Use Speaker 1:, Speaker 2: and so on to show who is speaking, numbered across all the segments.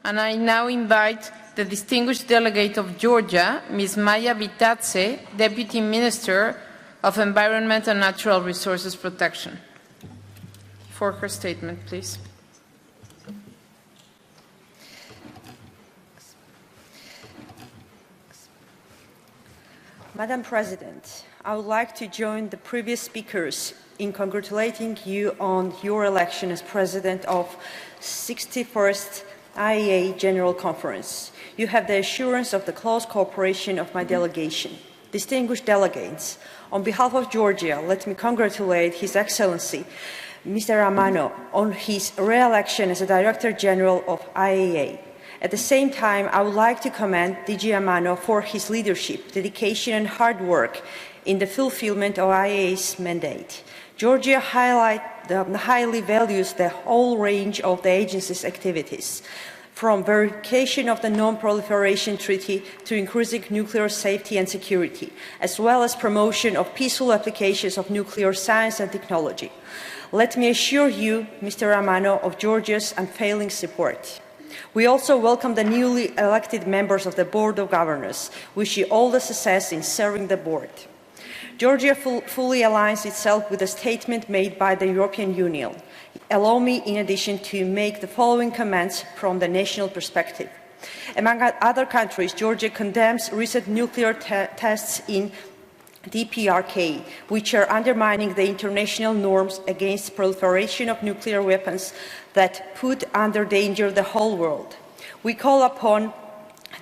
Speaker 1: And I now invite the distinguished delegate of Georgia, Ms. Maia Bithadze, Deputy Minister of Environment and Natural Resources Protection. For her statement, please.
Speaker 2: Madam President, I would like to join the previous speakers in congratulating you on your election as President of 61st IEA General Conference. You have the assurance of the close cooperation of my delegation. Distinguished delegates, on behalf of Georgia, let me congratulate His Excellency, Mr. Amano, on his re-election as the Director General of IEA. At the same time, I would like to commend DG Amano for his leadership, dedication and hard work in the fulfillment of IEA's mandate. Georgia highly values the whole range of the agency's activities, from verification of the Non-Proliferation Treaty to increasing nuclear safety and security, as well as promotion of peaceful applications of nuclear science and technology. Let me assure you, Mr. Amano, of Georgia's unfailing support. We also welcome the newly elected members of the Board of Governors, wish you all the success in serving the board. Georgia fully aligns itself with the statement made by the European Union. Allow me, in addition, to make the following comments from the national perspective. Among other countries, Georgia condemns recent nuclear tests in DPRK, which are undermining the international norms against proliferation of nuclear weapons that put under danger the whole world. We call upon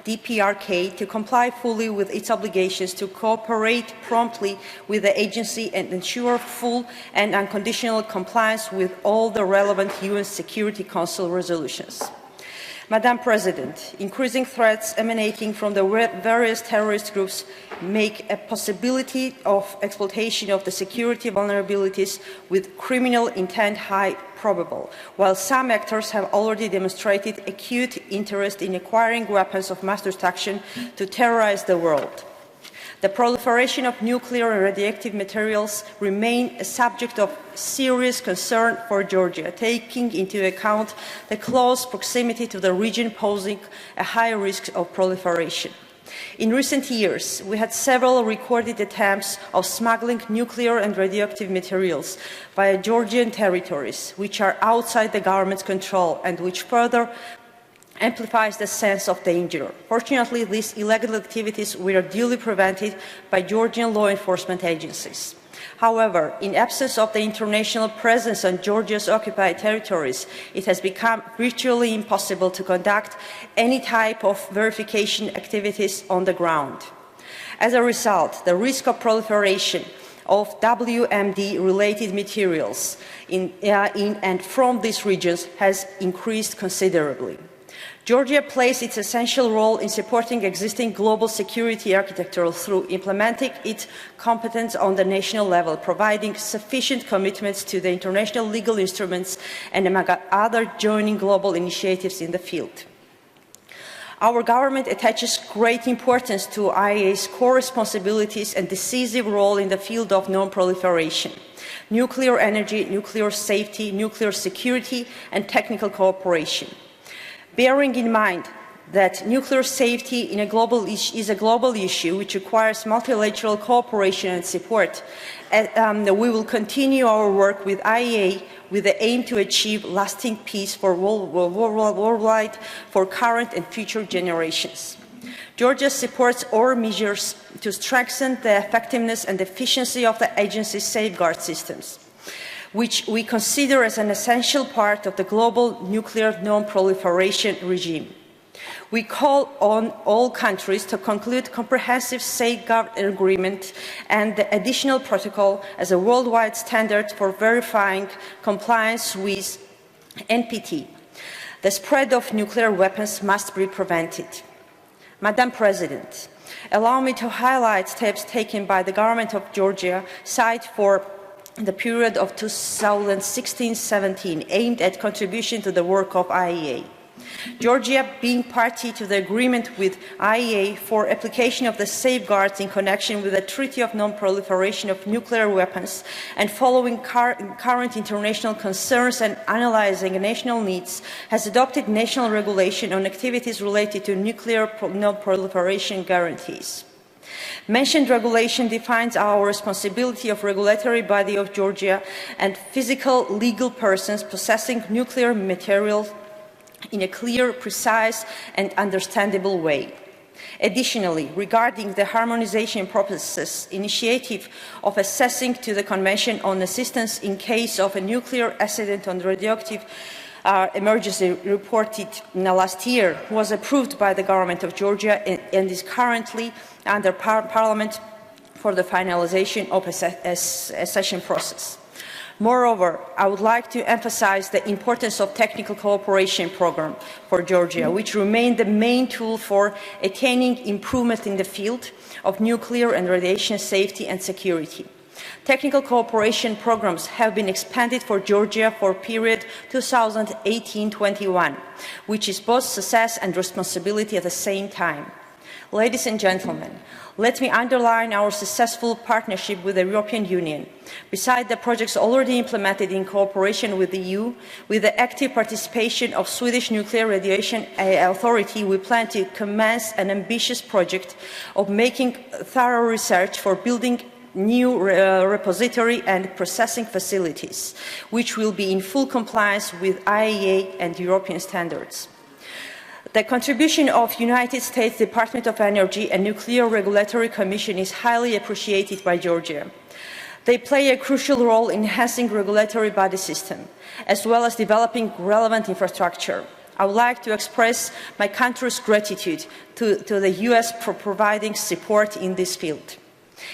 Speaker 2: DPRK to comply fully with its obligations to cooperate promptly with the agency and ensure full and unconditional compliance with all the relevant UN Security Council resolutions. Madam President, increasing threats emanating from the various terrorist groups make a possibility of exploitation of the security vulnerabilities with criminal intent high probable, while some actors have already demonstrated acute interest in acquiring weapons of mass destruction to terrorize the world. The proliferation of nuclear and radioactive materials remain a subject of serious concern for Georgia, taking into account the close proximity to the region posing a high risk of proliferation. In recent years, we had several recorded attempts of smuggling nuclear and radioactive materials via Georgian territories, which are outside the government's control and which further amplifies the sense of danger. Fortunately, these illegal activities were duly prevented by Georgian law enforcement agencies. However, in absence of the international presence on Georgia's occupied territories, it has become virtually impossible to conduct any type of verification activities on the ground. As a result, the risk of proliferation of WMD-related materials in and from these regions has increased considerably. Georgia plays its essential role in supporting existing global security architecture through implementing its competence on the national level, providing sufficient commitments to the international legal instruments and, among other, joining global initiatives in the field. Our government attaches great importance to IEA's core responsibilities and decisive role in the field of non-proliferation, nuclear energy, nuclear safety, nuclear security, and technical cooperation. Bearing in mind that nuclear safety is a global issue which requires multilateral cooperation and support, we will continue our work with IEA with the aim to achieve lasting peace for worldwide for current and future generations. Georgia supports all measures to strengthen the effectiveness and efficiency of the agency's safeguard systems, which we consider as an essential part of the global nuclear non-proliferation regime. We call on all countries to conclude comprehensive safeguard agreement and the additional protocol as a worldwide standard for verifying compliance with NPT. The spread of nuclear weapons must be prevented. Madam President, allow me to highlight steps taken by the government of Georgia side for the period of 2016-17 aimed at contribution to the work of IEA. Georgia, being party to the agreement with IAEA for application of the safeguards in connection with the Treaty of Non-Proliferation of Nuclear Weapons and following current international concerns and analyzing national needs, has adopted national regulation on activities related to nuclear non-proliferation guarantees. Mentioned regulation defines our responsibility of regulatory body of Georgia and physical legal persons possessing nuclear materials in a clear, precise and understandable way. Additionally, regarding the harmonization process initiative of assessing to the Convention on Assistance in case of a nuclear accident on radioactive emergency reported last year was approved by the government of Georgia and is currently under Parliament for the finalization of a session process. Moreover, I would like to emphasize the importance of technical cooperation program for Georgia, which remained the main tool for attaining improvement in the field of nuclear and radiation safety and security. Technical cooperation programs have been expanded for Georgia for period 2018-21, which is both success and responsibility at the same time. Ladies and gentlemen, let me underline our successful partnership with the European Union. Besides the projects already implemented in cooperation with the EU, with the active participation of Swedish Nuclear Radiation Authority, we plan to commence an ambitious project of making thorough research for building new repository and processing facilities, which will be in full compliance with IAEA and European standards. The contribution of the United States Department of Energy and Nuclear Regulatory Commission is highly appreciated by Georgia. They play a crucial role in enhancing regulatory body system, as well as developing relevant infrastructure. I would like to express my country's gratitude to the US for providing support in this field.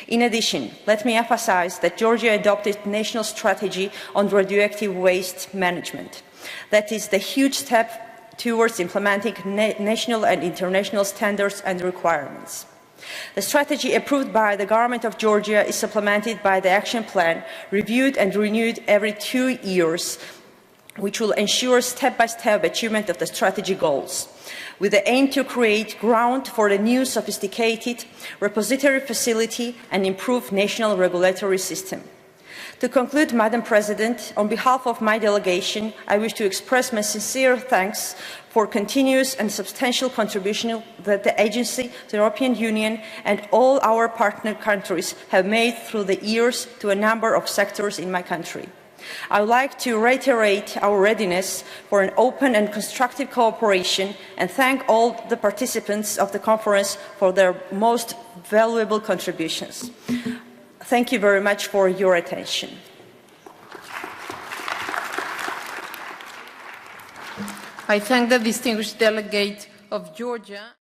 Speaker 2: In addition, let me emphasize that Georgia adopted a national strategy on radioactive waste management. That is the huge step towards implementing national and international standards and requirements. The strategy approved by the government of Georgia is supplemented by the action plan, reviewed and renewed every 2 years, which will ensure step-by-step achievement of the strategy goals, with the aim to create ground for a new sophisticated repository facility and improved national regulatory system. To conclude, Madam President, on behalf of my delegation, I wish to express my sincere thanks for continuous and substantial contribution that the agency, the European Union and all our partner countries have made through the years to a number of sectors in my country. I would like to reiterate our readiness for an open and constructive cooperation and thank all the participants of the conference for their most valuable contributions. Thank you very much for your attention.
Speaker 1: I thank the distinguished delegate of Georgia.